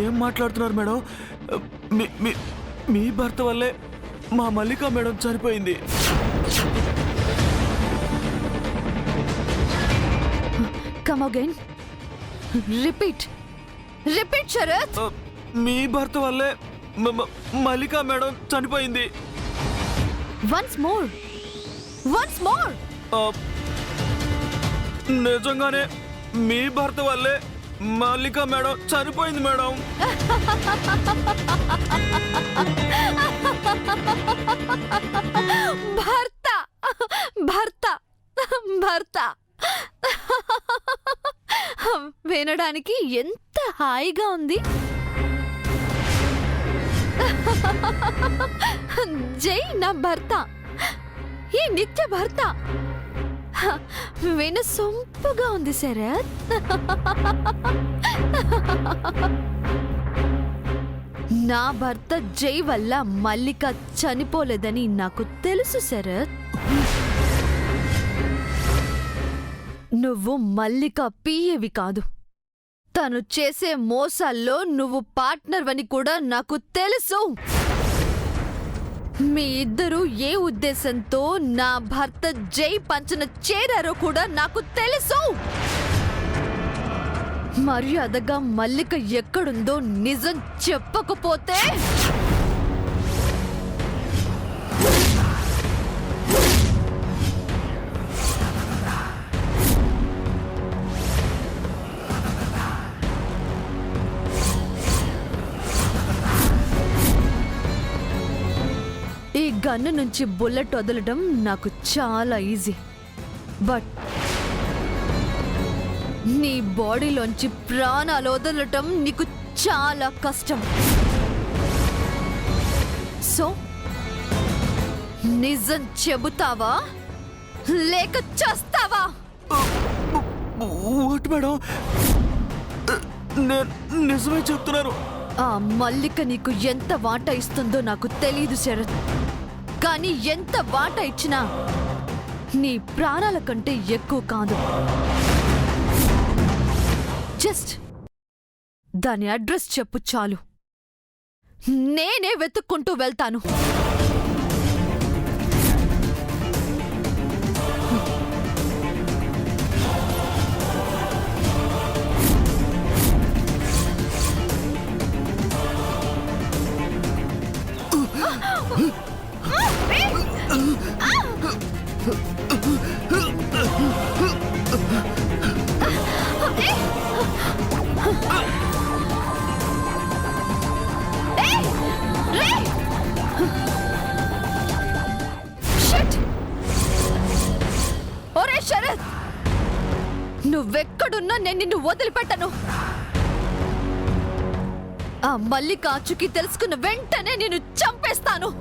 ఏం మాట్లాడుతున్నారు మేడం? మీ భర్త వల్లే మా మల్లిక మేడం చనిపోయింది. Come again, repeat Sarath. మీ భర్త వల్లే మల్లిక మేడం చనిపోయింది. Once more. నిజంగానే మీ భర్త వల్లే మల్లిక మేడం చనిపోయింది మేడం. భర్త వినడానికి ఎంత హాయిగా ఉంది. జై నా భర్త, ఈ నిత్య భర్త. విన సొంపుగా ఉంది శరత్. నా భర్త జై వల్ల మల్లిక చనిపోలేదని నాకు తెలుసు శరత్. నువ్వు మల్లిక పిఏవి కాదు. తను చేసే మోసాల్లో నువ్వు పార్ట్నర్ అని కూడా నాకు తెలుసు. మీ ఇద్దరు ఏ ఉద్దేశంతో నా భర్త జై పంచన చేరారో కూడా నాకు తెలుసు. మర్యాదగా మల్లిక ఎక్కడుందో నిజం చెప్పకపోతే ఈ గన్ను నుంచి బుల్లెట్ వదలడం నాకు చాలా ఈజీ. బట్ నీ బాడీలోంచి ప్రాణాలు వదలటం నీకు చాలా కష్టం. సో నిజం చెబుతావా లేక చేస్తావా? మేడం, నేను నిజమే చెప్తున్నాను. ఆ మల్లిక నీకు ఎంత వాటా ఇస్తుందో నాకు తెలీదు శరత్. కానీ ఎంత వాటా ఇచ్చినా నీ ప్రాణాల కంటే ఎక్కువ కాదు. జస్ట్ దాని అడ్రస్ చెప్పు చాలు, నేనే వెతుక్కుంటూ వెళ్తాను. ఒరే శరత్, నువ్వెక్కడున్నా నేను నిన్ను వదిలిపెట్టను. ఆ మల్లిక ఆచూకీ తెలుసుకున్న వెంటనే నిన్ను చంపేస్తాను.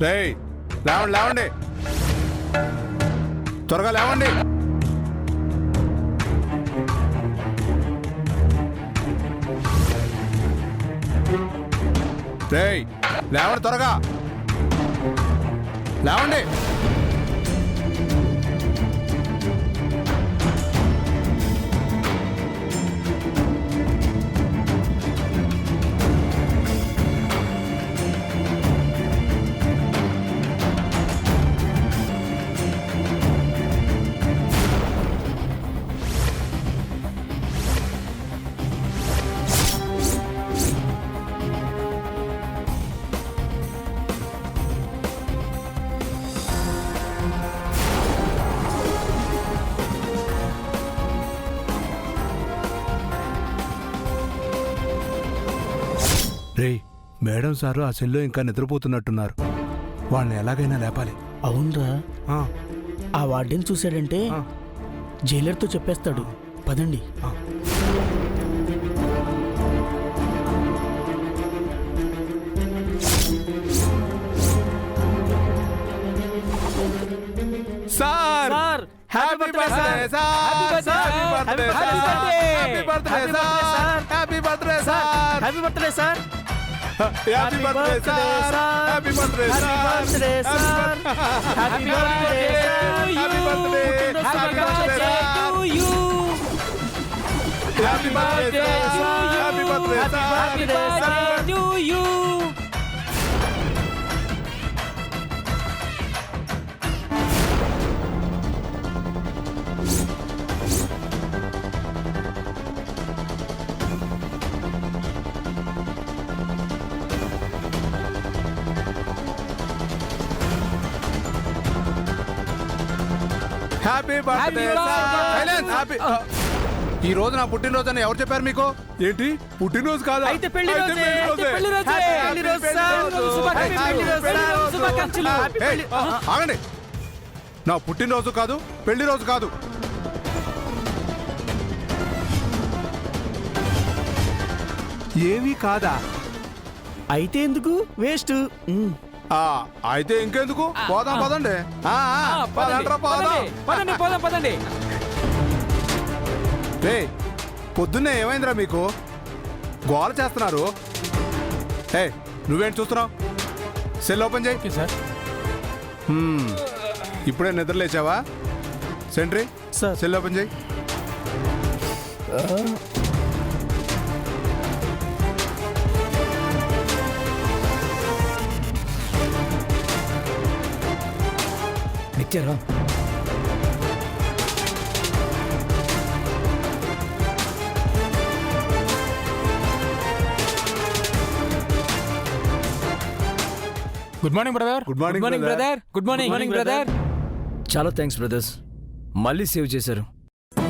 రేయ్, లేవండి లేవండి, త్వరగా లేవండి. రేయ్, లేవండి త్వరగా, లేవండి. రే, మేడం సారు ఆ సెల్లో ఇంకా నిద్రపోతున్నట్టున్నారు. వాళ్ళని ఎలాగైనా లేపాలి. అవునరా, ఆ వార్డెన్ చూశాడంటే జైలర్తో చెప్పేస్తాడు. పదండి. Happy birthday sir happy birthday happy birthday sir happy birthday sir happy birthday sir happy birthday sir happy birthday sir happy birthday happy birthday happy birthday happy birthday happy birthday happy birthday silence happy ఈ రోజు నా పుట్టినరోజు అని ఎవరు చెప్పారు మీకు ఏంటి పుట్టినరోజు కాదా అయితే పెళ్లి రోజే. పెళ్లి రోజే. పెళ్లి రోజు సార్. పెళ్లి రోజు. శుభాకాంక్షలు. ఏయ్, ఆగండి నా పుట్టినరోజు కాదు పెళ్లి రోజు కాదు ఏమీ కాదా? అయితే ఎందుకు వేస్ట్. అయితే ఇంకెందుకు పోదాం పదండి పదండ్రా, పోదాం పదండి. ఏయ్, పొద్దున్నే ఏమైందిరా మీకు గోల చేస్తున్నారు? ఏ నువ్వేంటి చూస్తున్నావు? సెల్ ఓపెన్ చేయి సార్. ఇప్పుడే నిద్ర లేచావా? Sentry sir. సెల్ ఓపెన్ చేయి. ఇచ్చారా? Good morning brother. Good morning brother. Good morning brother. చాలా థ్యాంక్స్ బ్రదర్స్, మళ్ళీ సేవ్ చేశారు.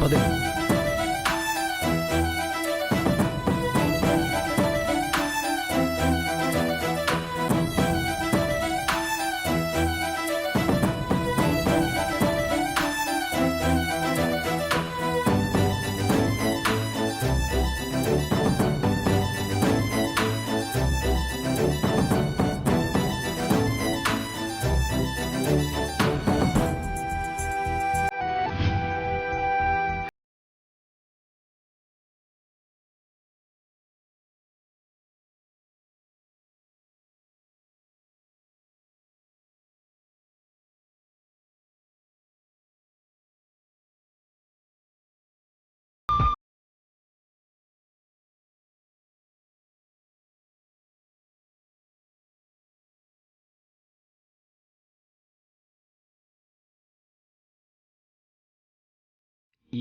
పదే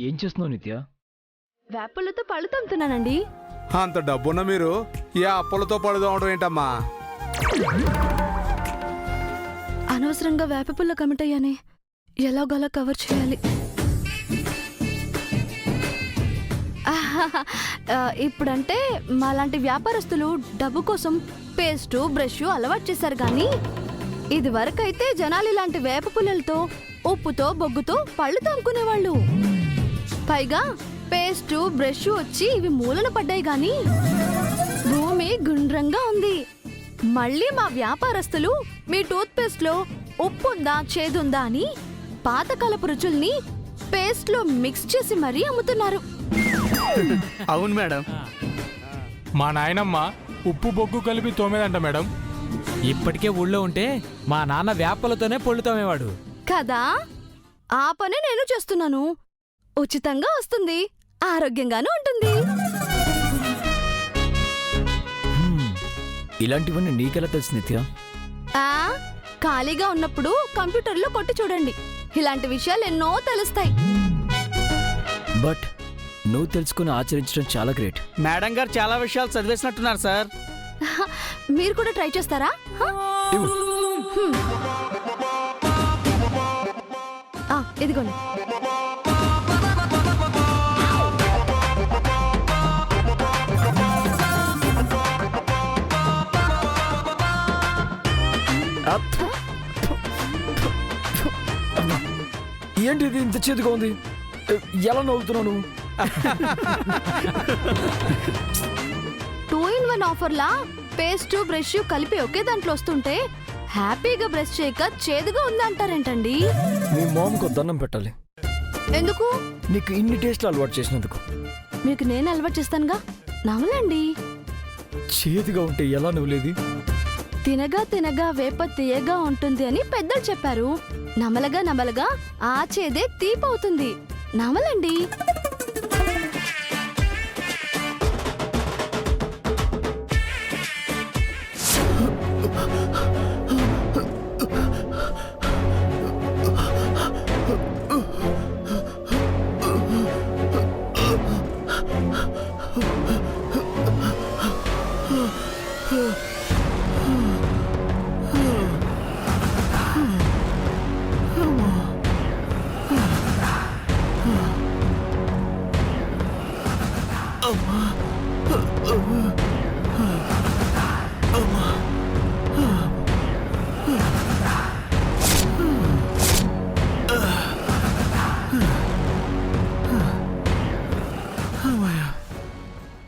ఏం చేస్తున్నావు నిత్య? వేపలతో పళ్ళు తమ్ముతున్నానండి. అంత డబ్బున్న మీరు ఈ అప్పులతో పడుదామడం ఏంటమ్మా? అనవసరంగా వేప పుల్ల కమిట్ అయ్యానే, ఎలాగోలా కవర్ చేయాలి. ఇప్పుడంటే మాలాంటి వ్యాపారస్తులు డబ్బు కోసం పేస్ట్ బ్రష్ అలవాటు చేశారు కానీ ఇది వరకైతే జనాలు ఇలాంటి వేప పుల్లలతో ఉప్పుతో బొగ్గుతో పళ్ళు తోముకునేవాళ్ళు. పైగా పేస్ట్ బ్రష్ వచ్చి ఇవి మూలన పడ్డాయి గాని భూమి గుండ్రంగా ఉంది. మళ్ళీ మా వ్యాపారస్తులు మీ టూత్ పేస్ట్ లో ఉప్పు ఉందా చేదుందా అని పాతకాలపు రుచుల్ని పేస్ట్ లో మిక్స్ చేసి మరీ అమ్ముతున్నారు. అవును మేడం. మా నాయనమ్మ ఉప్పు బొగ్గు కలిపి తోమేదంట మేడం. ఇప్పటికే ఊళ్ళో ఉంటే మా నాన్న వేపలతోనే పొళ్ళు తోమేవాడు కదా, ఆ పనే నేను చేస్తున్నాను. ఉచితంగా వస్తుంది, ఆరోగ్యంగానూ ఉంటుంది. ఇలాంటివన్నీ నీకెలా తెలుసు నిత్య? ఖాళీగా ఉన్నప్పుడు కంప్యూటర్లో కొట్టి చూడండి, ఇలాంటి విషయాలు ఎన్నో తెలుస్తాయి. బట్ నువ్వు తెలుసుకుని ఆచరించడం చాలా గ్రేట్. మేడం గారు చాలా విషయాలు చదివేసినట్టున్నారు సార్. మీరు కూడా ట్రై చేస్తారా? ఇదిగోండి. ఏంటి ఇది ఇంత చేదుగా ఉంది? ఎలా నవ్వుతున్నావు నువ్వు? 2-in-1 ఆఫర్లా పేస్ట్ బ్రష్ కలిపి ఒకే దాంట్లో వస్తుంటే హ్యాపీగా బ్రష్ చేయక చేదుగా ఉందంటారేంటండి? మీ మామ్కు దండం పెట్టాలి. ఎందుకు? నీకు ఇన్ని టేస్ట్లు అలవాటు చేసినందుకు. మీకు నేను అలవాటు చేస్తానుగా, నమలండి. చేదుగా ఉంటే ఎలా నువ్వులేది? తినగా తినగా వేప తీయగా ఉంటుంది అని పెద్దలు చెప్పారు. నమలగా నమలగా ఆ చేదే తీపవుతుంది. నమలండి.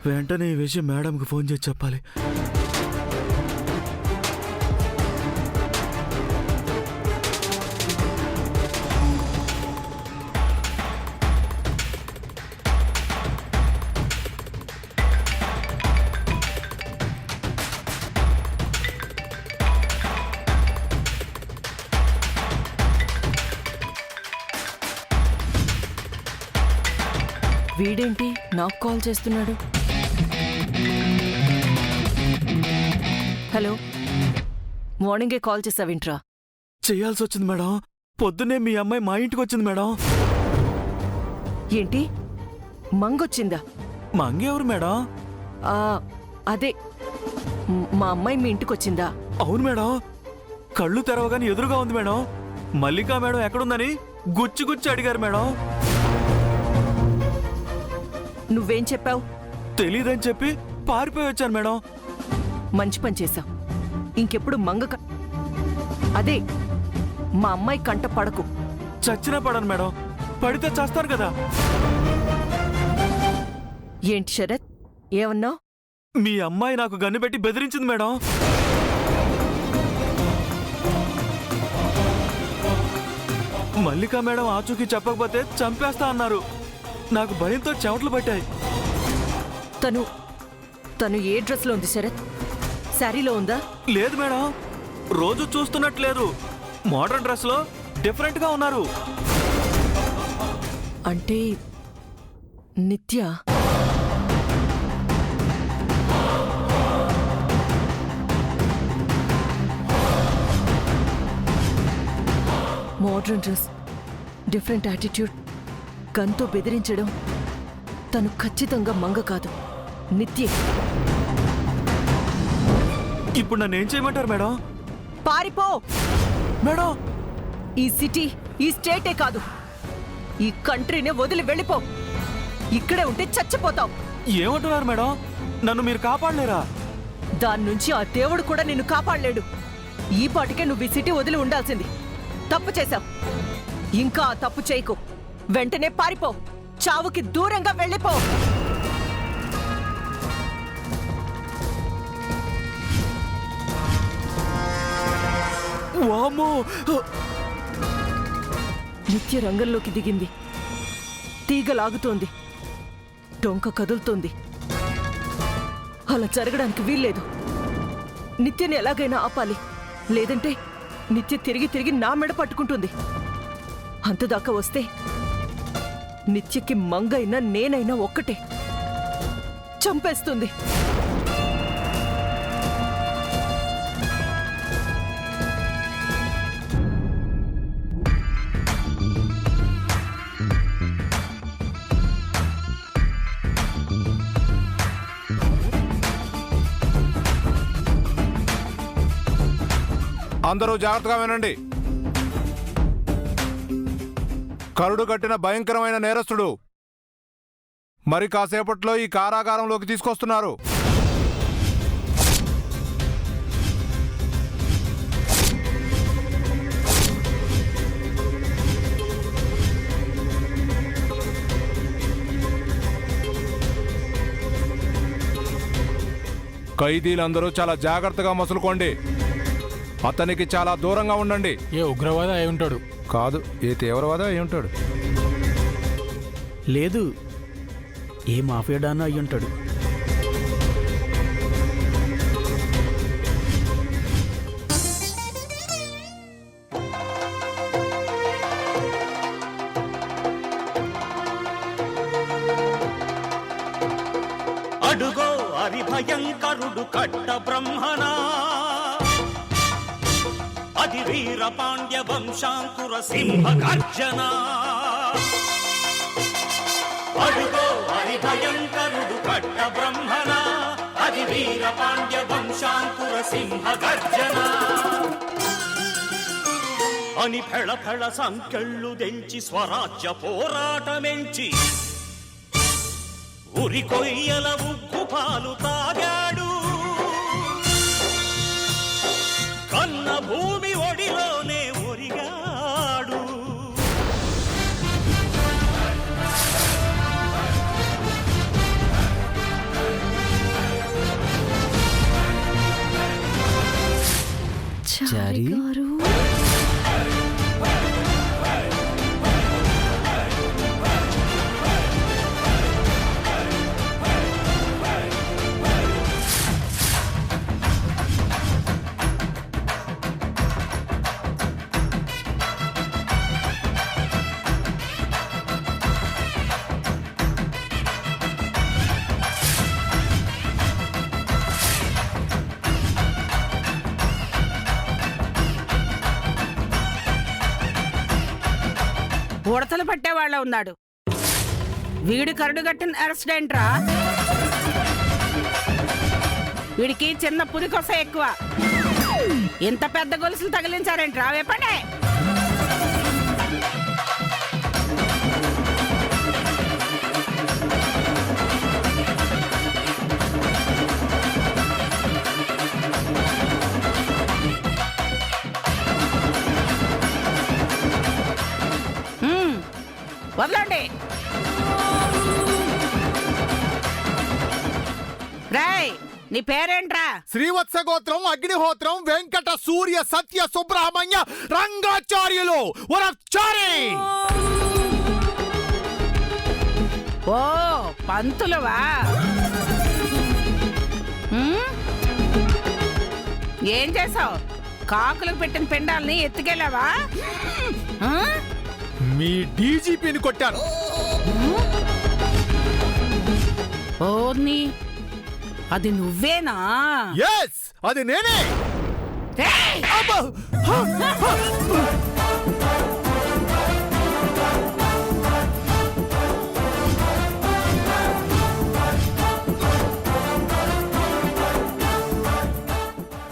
వెంటనే ఈ విషయం మేడంకి ఫోన్ చేసి చెప్పాలి. వీడేంటి నాకు కాల్ చేస్తున్నాడు? హలో, మార్నింగే కాల్ చేసావింట్రా? చేయాల్సి వచ్చింది మేడం. పొద్దున్నే మీ అమ్మాయి మా ఇంటికి వచ్చింది మేడం. ఏంటి, మంగొచ్చిందా? మంగ ఎవరు మేడం? ఆ, అదే మా అమ్మాయి మీ ఇంటికి వచ్చిందా? అవును మేడం. కళ్ళు తెరవగానే ఎదురుగా ఉంది మేడం. మల్లికా మేడం ఎక్కడుందని గుచ్చి గుచ్చి అడిగారు మేడం. నువ్వేం చెప్పావు? తెలీదని చెప్పి పారిపోయి వచ్చాను మేడం. మంచి పని చేశావు. ఇంకెప్పుడు అదే మా అమ్మాయి కంట పడకు. చచ్చినా పడను మేడం. పడితే చస్తాను కదా. ఏంటి శరత్, ఏమన్నావు? మీ అమ్మాయి నాకు గన్ను పెట్టి బెదిరించింది మేడం. మల్లికా మేడం ఆచూకీ చెప్పకపోతే చంపేస్తా అన్నారు. నాకు భయంతో చెమటలు పట్టాయి. తను ఏ డ్రెస్లో ఉంది శరత్? శారీలో ఉందా? లేదు మేడం, రోజు చూస్తున్నట్లేదు. మోడర్న్ డ్రెస్ లో డిఫరెంట్ గా ఉన్నారు. అంటే నిత్య? మోడర్న్ డ్రెస్, డిఫరెంట్ యాటిట్యూడ్, గన్తో బెదిరించడం. తను ఖచ్చితంగా మంగ కాదు, నిత్యే. ఇప్పుడు నన్ను ఏం చేయమంటారు మేడం? పారిపో మేడం. ఈ సిటీ, ఈ స్టేటే కాదు, ఈ కంట్రీనే వదిలి వెళ్ళిపో. ఇక్కడే ఉంటే చచ్చిపోతావు. ఏమంటున్నారు మేడం? నన్ను మీరు కాపాడలేరా? దాని నుంచి ఆ దేవుడు కూడా నిన్ను కాపాడలేడు. ఈ పాటికే నువ్వు ఈ సిటీ వదిలి ఉండాల్సింది. తప్పు చేశావు. ఇంకా ఆ తప్పు చేయకు. వెంటనే పారిపో. చావుకి దూరంగా వెళ్ళిపో. వామ్మో! నిత్య రంగంలోకి దిగింది. తీగలాగుతోంది, డొంక కదులుతోంది. అలా జరగడానికి వీల్లేదు. నిత్యని ఎలాగైనా ఆపాలి. లేదంటే నిత్య తిరిగి తిరిగి నా మెడ పట్టుకుంటుంది. అంతదాకా వస్తే నిత్యకి మంగైనా నేనైనా ఒక్కటే. చంపేస్తుంది. అందరూ జాగ్రత్తగా వినండి. కరుడు కట్టిన భయంకరమైన నేరస్తుడు మరి కాసేపట్లో ఈ కారాగారంలోకి తీసుకొస్తున్నారు. ఖైదీలందరూ చాలా జాగ్రత్తగా మసులుకోండి. అతనికి చాలా దూరంగా ఉండండి. ఏ ఉగ్రవాద అయి ఉంటాడు. కాదు, ఏ తీవ్రవాద అయి ఉంటాడు. లేదు, ఏ మాఫియా డానో అయి ఉంటాడు. అడుగో హరిభయంకరుడు కట్ట బ్రహ్మణ, అది వీర పాండ్య వంశాంకుర సింహ గర్జన. అడుగో హరిభయంకరుడు కట్ట బ్రహ్మణ, అది వీర పాండ్య వంశాంకుర సింహ గర్జన. అని ఫెళ ఫెళ సంకెళ్ళు తెంచి స్వరాజ్య పోరాటమెంచి ఉరి కొయ్యల ఉగ్గు పాలు తాగాడు. కన్న భూమి ఒడిలోనే ఒరిగాడు. చారి గారు ఉడతలు పట్టేవాళ్ళ ఉన్నాడు. వీడు కరడుగట్టిన అరెస్టెంట్ రా. వీడికి చిన్న పురికొస ఎక్కువ. ఇంత పెద్ద గొలుసులు తగిలించారేంట్రా? వేపండి. వదలండి. రాయ్, నీ పేరేంట్రా? శ్రీవత్స గోత్రం అగ్నిహోత్రం వెంకట సూర్య సత్య సుబ్రహ్మణ్య రంగాచార్యులు వరచారి. ఓ పంతులవా? ఏం చేసావు? కాకులకు పెట్టిన పిండాల్ని ఎత్తుకెళ్ళావా? మీ డీజీపీని కొట్టాను. ఓర్ని, అది నువ్వేనా? ఎస్, అది నేనే.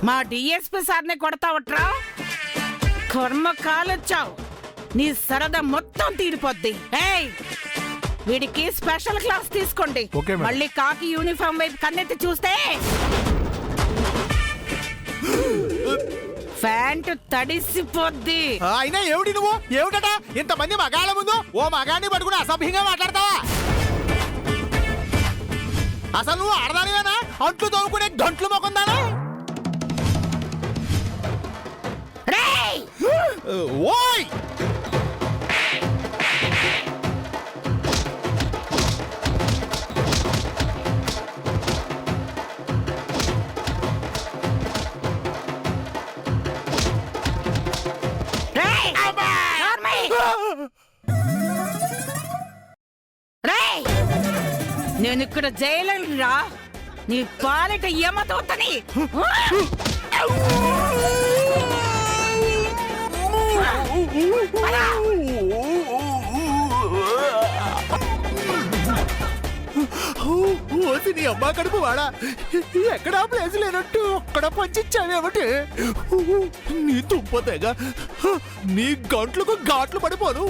మా డిఎస్పీ సార్ని కొడతావట్రా? కర్మ కాలొచ్చావు. నీ సరదా మొత్తం తీరిపోద్ది. ఏయ్, వీడికి స్పెషల్ క్లాస్ తీసుకోండి. మళ్ళీ కాకి యూనిఫామ్ వైపు కన్నెత్తి చూస్తే ప్యాంటు తడిసిపోద్ది. అయినా ఏమిటి నువ్వు? ఏమిటట ఇంతమంది మగాళ్ళ ముందు ఓ మగాన్ని పట్టుకుని అసభ్యంగా మాట్లాడతావా? అసలు నువ్వు ఆడదానివేనా? అంట్లు తోముకునే గంట్లు మొక్కుందానా? ఓయ్, నేను ఇక్కడ జైలురా. నీ పాలిట యమదూతని. ఓసి నీ అమ్మా కడుపు వాడా, ఎక్కడా ప్లేస్ లేనట్టు అక్కడ పంచిచ్చావేమిటి? నీ తుప్పతేగా నీ గంటలకు ఘాట్లు పడిపోను.